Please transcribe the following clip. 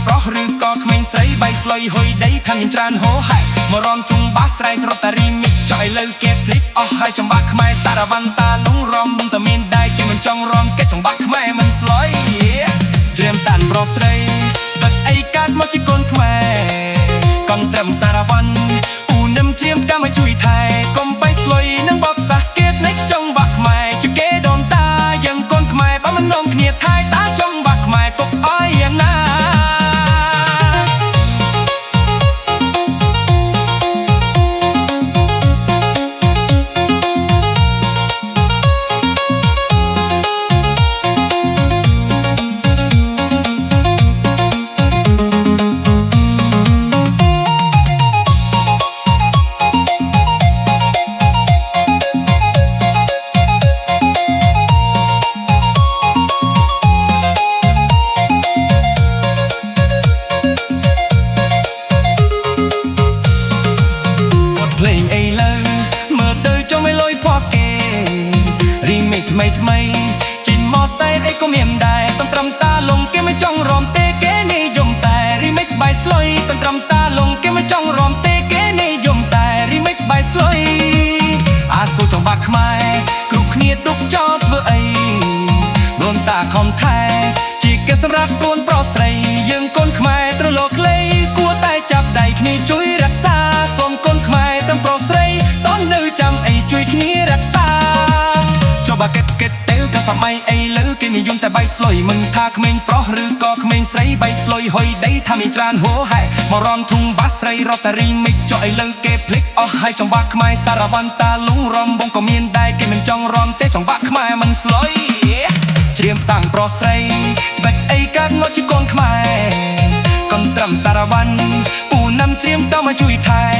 ប្រុសឬក៏ក្មេងស្រីបៃស្លុយហុយដីថាមានច្រើនហោហែមករំជុំបាសស្រែកត្រតារីមីកចុយលើគេភ្លេចអស់ហើយចង្វាក់ខ្មែរសារវណ្ណតាលងរំតែមានដែរគេមិនចង់រំគេចង្វាក់ខ្មែរមិនស្លុយច្រៀមតាន់ប្រុសស្រីបាត់អីកាត់មកជាកូនខ្មែរកង់ត្រឹមសារវណ្ណពូនឹមច្រៀមកម្មឲ្យជួយថែកុំបៃស្លុយនឹងបបសាសគេនេះចង្វាក់ខ្មែរជាគេដូនតាយ៉ាងកូនខ្មែរបើមិននំគ្នាថែតាចង្វាក់ខ្មែរទុកអើយយ៉ាងណាថ្មីជីនមកស្ទែអីក៏មានដែរតន្ត្រឹមតាលងគេមិនចង់រំទេគេនិយមតែ remix បាយស្លុយតន្ត្រឹមតាលងគេមិនចង់រំទេគេនិយមតែ remix បាយស្លុយអាសូរចង្វាក់ខ្មែរគ្រប់គ្នាទុកចោលធ្វើអីដូនតាខំថែជាគេសម្រាប់កូនប្រុសស្រីយើងកូនខ្មែរត្រឡប់ក្លេគួរតែចាប់ដៃគ្នាជួយរក្សាសូមកូនខ្មែរទាំងប្រុសស្រីតន់នៅចាំអីជួយគ្នារក្សាបើគេទៅក៏សម័យអីលើគេនិយមតែបៃស្លុយមិនថាក្មេងប្រុសឬក៏ក្មេងស្រីបៃស្លុយហុយដីថាមានច្រើនហោហែមករំធុងបាសស្រីរត់តារីមិចចុះអីលើគេភ្លេចអស់ហើយចង្វាក់ខ្មែរសារវណ្ណតាលងរំបងក៏មានដែរគេមិនចង់រំទេចង្វាក់ខ្មែរមិនស្លុយច្រៀមតាំងប្រុសស្រីបាច់អីកើតមកជាកូនខ្មែរកុំត្រឹមសារវណ្ណពូនឹមច្រៀមតមកជួយថែ